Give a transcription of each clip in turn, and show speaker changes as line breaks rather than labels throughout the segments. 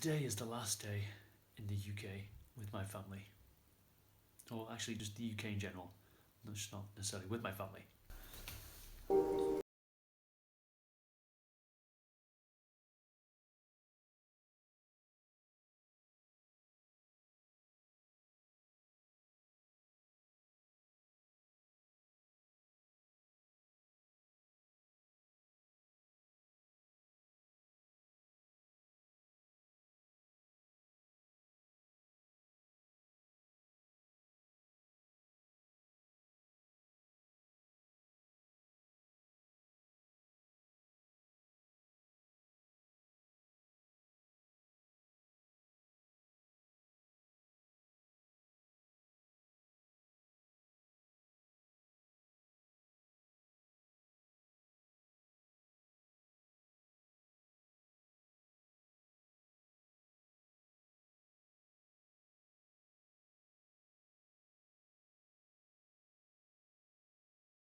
Today is the last day in the UK with my family. Or actually just the UK in general. Not necessarily with my family.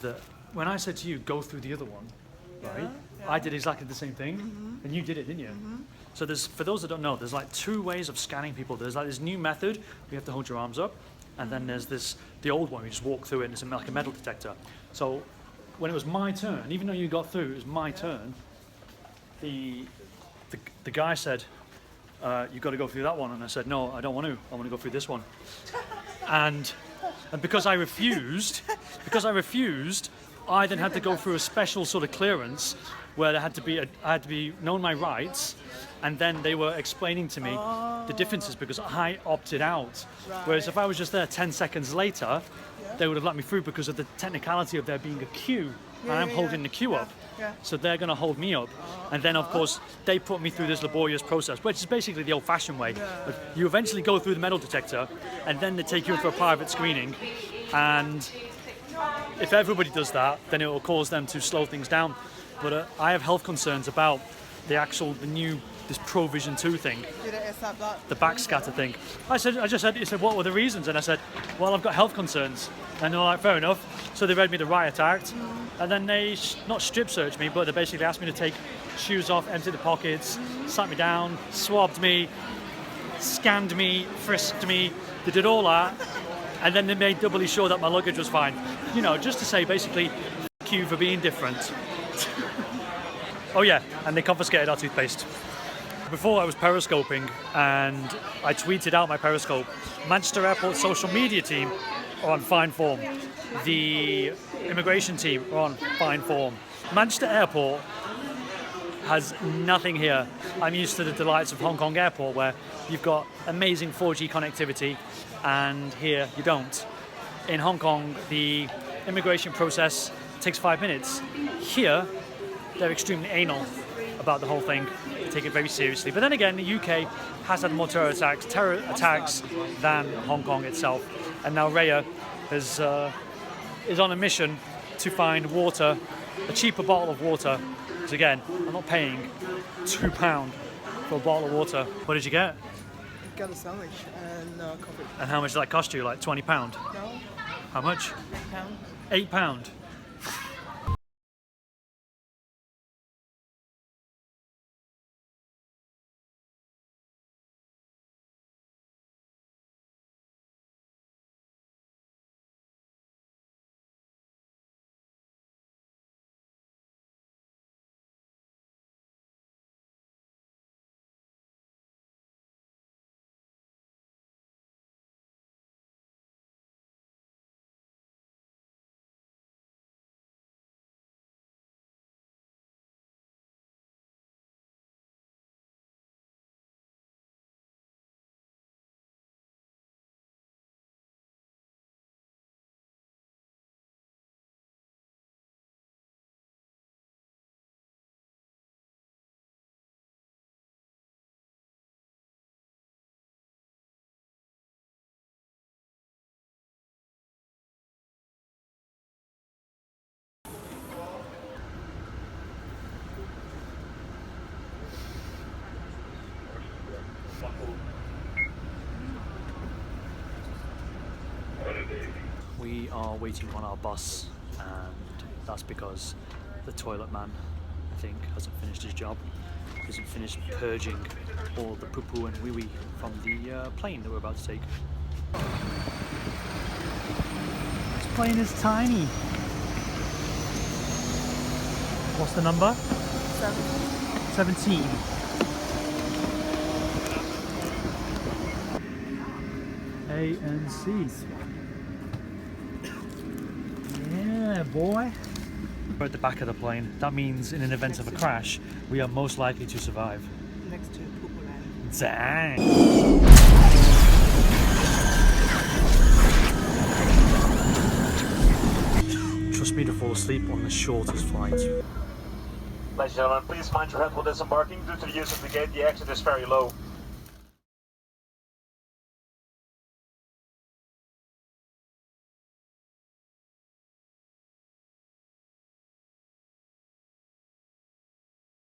That when I said to you, go through the other one, right? Yeah. I did exactly the same thing, and you did it, didn't you? So there's, for those that don't know, there's like two ways of scanning people. There's like this new method, we have to hold your arms up, and then there's the old one, you just walk through it, and it's like a metal detector. So when it was my turn, even though you got through, it was my turn, the guy said, you've got to go through that one, and I said, no, I don't want to, I want to go through this one. And because I refused, I then had to go through a special sort of clearance where I had to be known my rights, and then they were explaining to me the differences because I opted out. Right. Whereas if I was just there 10 seconds later, they would have let me through because of the technicality of there being a queue, and I'm holding the queue up. Yeah. So they're going to hold me up, and then of course they put me through this laborious process, which is basically the old-fashioned way. You eventually go through the metal detector, and then they take you in for a private screening, and if everybody does that, then it will cause them to slow things down. But I have health concerns about the new Provision 2 thing, the backscatter thing. He said, what were the reasons? And I said, well, I've got health concerns. And they're like, fair enough. So they read me the riot act, and then they not strip searched me, but they basically asked me to take shoes off, empty the pockets, sat me down, swabbed me, scanned me, frisked me. They did all that, and then they made doubly sure that my luggage was fine. You know, just to say basically, f*** you for being different. Oh yeah, and they confiscated our toothpaste. Before I was periscoping, and I tweeted out my periscope. Manchester Airport social media team are on fine form. The immigration team are on fine form. Manchester Airport has nothing here. I'm used to the delights of Hong Kong Airport, where you've got amazing 4G connectivity, and here you don't. In Hong Kong, the immigration process takes 5 minutes. Here, they're extremely anal about the whole thing. They take it very seriously. But then again, the UK has had more terror attacks than Hong Kong itself. And now Raya is on a mission to find water, a cheaper bottle of water. Because again, I'm not paying £2 for a bottle of water. What did you get?
I got a sandwich and coffee.
And how much did that cost you? Like £20?
No.
How much?
£8.
£8? We are waiting on our bus, and that's because the toilet man, I think, hasn't finished his job. Hasn't finished purging all the poo-poo and wee-wee from the plane that we're about to take. This plane is tiny. What's the number? 17. A and C. Yeah, boy. We're at the back of the plane. That means in an event of a crash, we are most likely to survive.
Next to Pupuland.
Dang! Trust me to fall asleep on the shortest flight.
Ladies and gentlemen, please mind your head while disembarking. Due to the use of the gate, the exit is very low.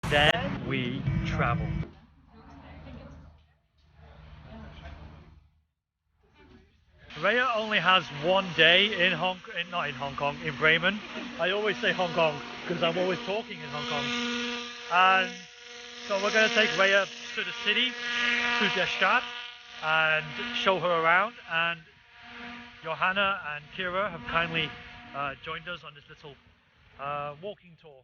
Then we travel. Rhea only has one day in not in Hong Kong, in Bremen. I always say Hong Kong because I'm always talking in Hong Kong. And so we're going to take Rhea to the city, to der Stadt, and show her around. And Johanna and Kira have kindly joined us on this little walking tour.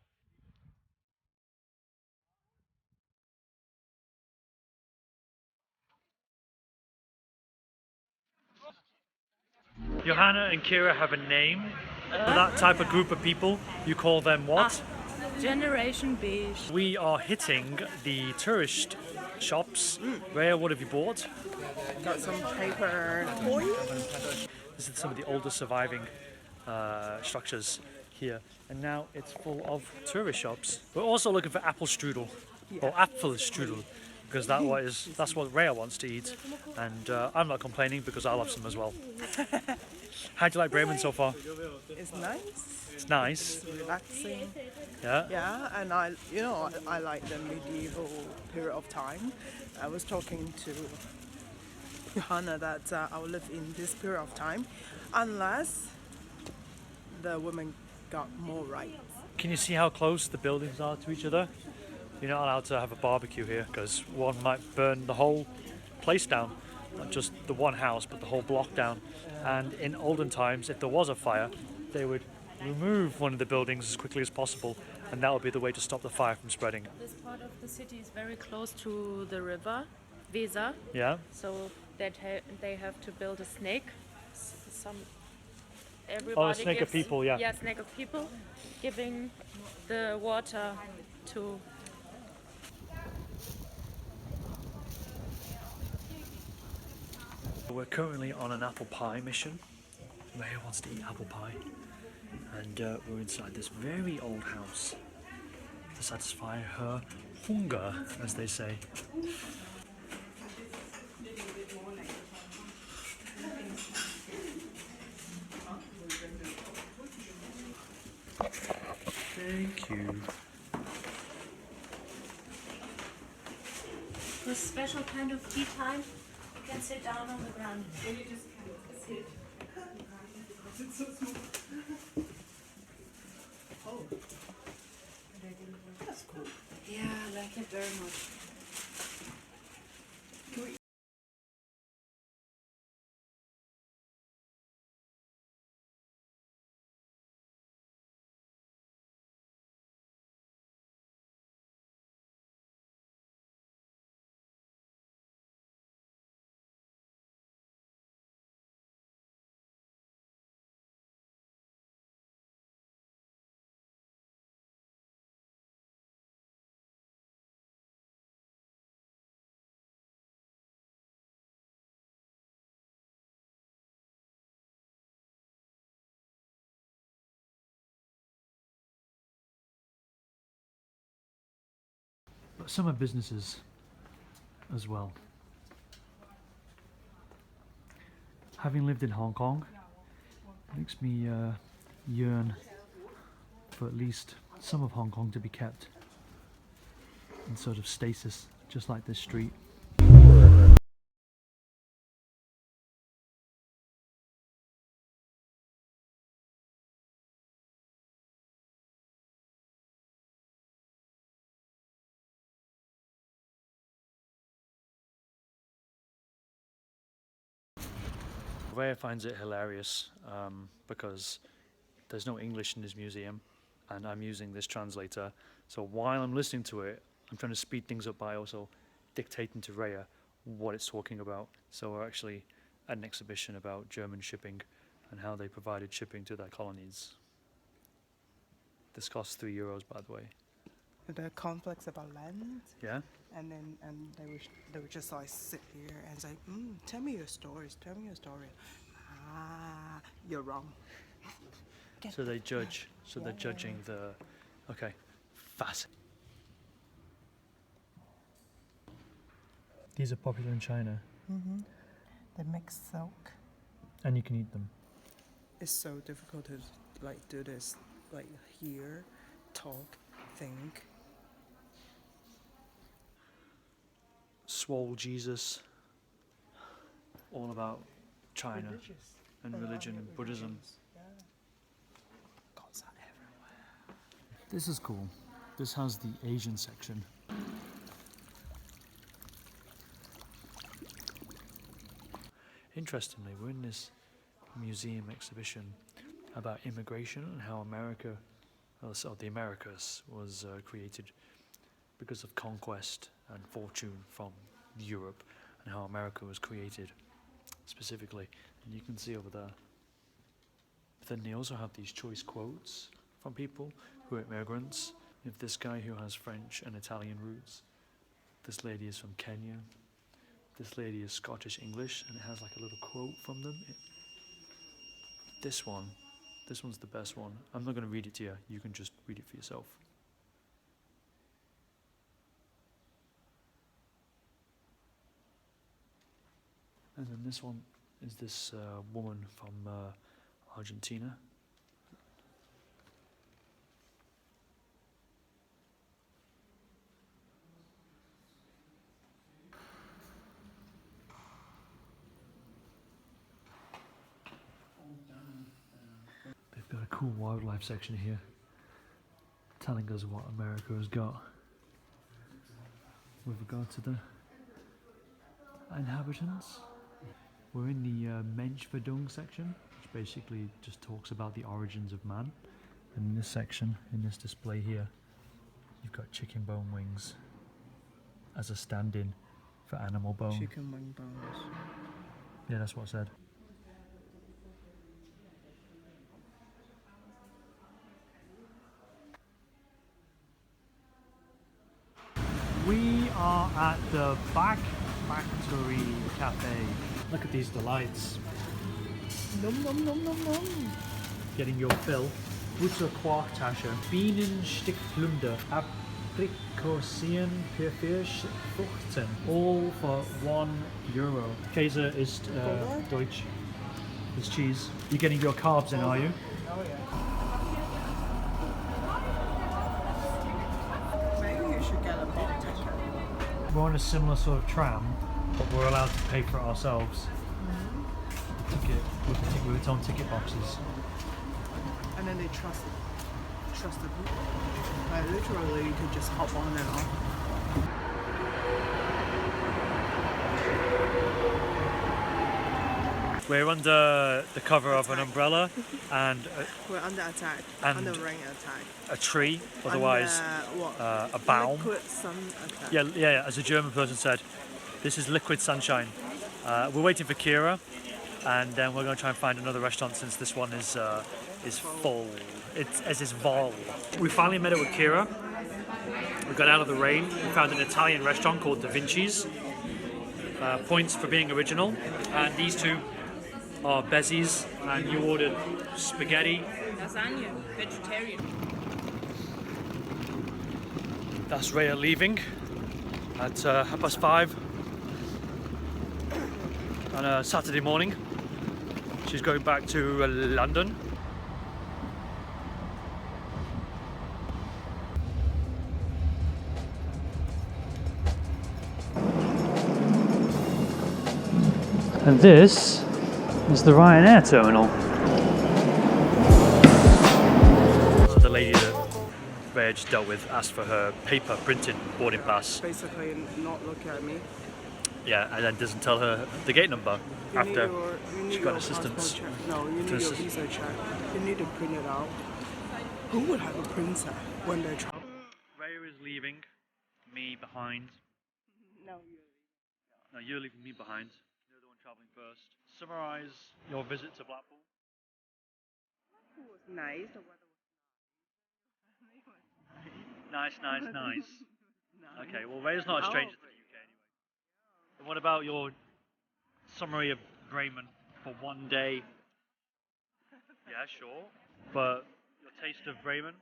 Johanna and Kira have a name for that type of group of people. You call them what?
Generation Beige.
We are hitting the tourist shops. Rhea, what have you bought?
Got some paper toys.
This is some of the oldest surviving structures here, and now it's full of tourist shops. We're also looking for apple strudel, or apfel strudel, because that's what Rhea wants to eat, and I'm not complaining because I'll have some as well. How do you like Bremen so far?
It's nice.
It's nice.
It's relaxing.
Yeah.
Yeah, and I like the medieval period of time. I was talking to Johanna that I will live in this period of time, unless the women got more rights.
Can you see how close the buildings are to each other? You're not allowed to have a barbecue here because one might burn the whole place down. Not just the one house, but the whole block down. And in olden times, if there was a fire, they would remove one of the buildings as quickly as possible, and that would be the way to stop the fire from spreading.
This part of the city is very close to the river, Weser,
Yeah?
so that they have to build a snake. Everybody
Oh, a snake of
gives-
people, yeah.
Yeah, snake of people, giving the water to.
We're currently on an apple pie mission. Rhea wants to eat apple pie. And we're inside this very old house to satisfy her hunger, as they say. Thank you.
For a special kind of tea time, you can sit down on the ground. You just sit.
That's cool.
Yeah, I like it very much.
But some are businesses as well. Having lived in Hong Kong, makes me yearn for at least some of Hong Kong to be kept in sort of stasis, just like this street. Rhea finds it hilarious because there's no English in this museum and I'm using this translator. So while I'm listening to it, I'm trying to speed things up by also dictating to Rhea what it's talking about. So we're actually at an exhibition about German shipping and how they provided shipping to their colonies. This costs €3, by the way.
The conflicts about land,
Yeah?
and they would just like sit here and say, "Tell me your stories. Tell me your story." Ah, you're wrong.
So they judge. So they're judging the. Okay, fascinating. These are popular in China,
They make silk.
and you can eat them.
It's so difficult to like do this, like hear, talk, think.
Swole Jesus. All about China and religion and Buddhism.
Gods are everywhere.
This is cool. This has the Asian section. Interestingly, we're in this museum exhibition about immigration and how America, the Americas, was created because of conquest and fortune from Europe, and how America was created specifically. And you can see over there. But then they also have these choice quotes from people who are immigrants. You have this guy who has French and Italian roots. This lady is from Kenya. This lady is Scottish English, and it has like a little quote from them. This one's the best one. I'm not going to read it to you. You can just read it for yourself. And then this one is this woman from Argentina. They've got a cool wildlife section here, telling us what America has got with regard to the inhabitants. We're in the Menschwerdung section, which basically just talks about the origins of man. And in this section, in this display here, you've got chicken bone wings as a stand-in for animal bone.
Chicken wing bones.
Yeah, that's what I said. We are at the Back Factory Cafe. Look at these delights.
Nom nom nom nom nom.
Getting your fill. Butter Quarktasche, Bienenstickflunder, Aprikosien Pfirfisch Fruchten, all for €1. Käse is Deutsch. It's cheese. You're getting your carbs in, are you?
Oh yeah. Maybe you should get a bulk ticket.
We're on a similar sort of tram, but we're allowed to pay for it ourselves. With its own ticket boxes.
And then they trust the people. Like literally, you could just hop on and off.
We're under the cover of an umbrella and
We're under attack.
And
under rain attack.
a tree, otherwise
Under, what?
a baum.
Liquid sun attack.
Yeah, as a German person said, this is liquid sunshine. We're waiting for Kira, and then we're going to try and find another restaurant since this one is full. It's vol. We finally met up with Kira. We got out of the rain. We found an Italian restaurant called Da Vinci's. Points for being original. And these two are Bezzi's, and you ordered spaghetti.
Lasagna, vegetarian.
That's Rhea leaving at 5:30 on a Saturday morning. She's going back to London. And this is the Ryanair terminal. So the lady that Rhea just dealt with asked for her paper printed boarding pass.
Basically, not look at me.
Yeah, and then doesn't tell her the gate number
You
after
need
she got
your
assistance.
passport check. No, you need
To
your
assist-
visa check. You need to print it out. Who would have a printer when they travel?
Raya is leaving me behind.
No,
No, you're leaving me behind. You're the one travelling first. Summarise your visit to Blackpool.
it was nice. The weather
Nice.
was nice.
Okay, well, Raya's not a stranger to the UK anyway. And what about your summary of Bremen for one day? Yeah, sure. But your taste of Bremen?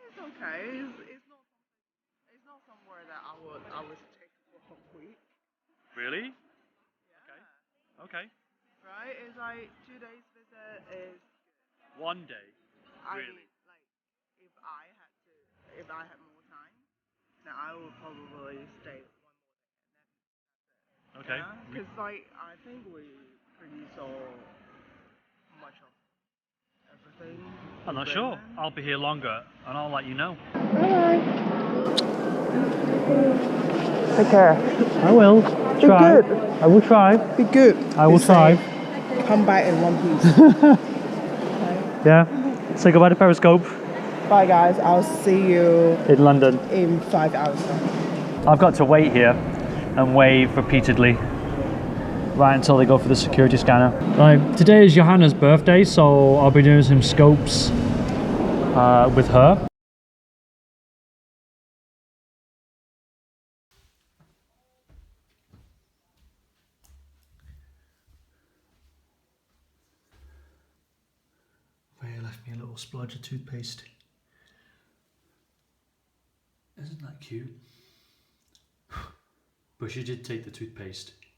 It's okay. It's not somewhere that I would take for a week.
Really?
Yeah.
Okay.
Right? It's like 2 days visit is
One day.
I
Really?
like if I had more time, then I would probably stay one more day.
Okay.
Because like I think we pretty saw much of everything.
I'm not
in
sure.
Bremen.
I'll be here longer and I'll let you know.
Take care.
I will.
Be good.
I will try.
Be good.
I will try.
Come back in one piece.
Yeah. Say goodbye to Periscope.
Bye guys. I'll see you
In London.
in 5 hours.
I've got to wait here and wave repeatedly right until they go for the security scanner. Right, today is Johanna's birthday, so I'll be doing some scopes with her. Rhea left me a little splodge of toothpaste. Isn't that cute? But she did take the toothpaste.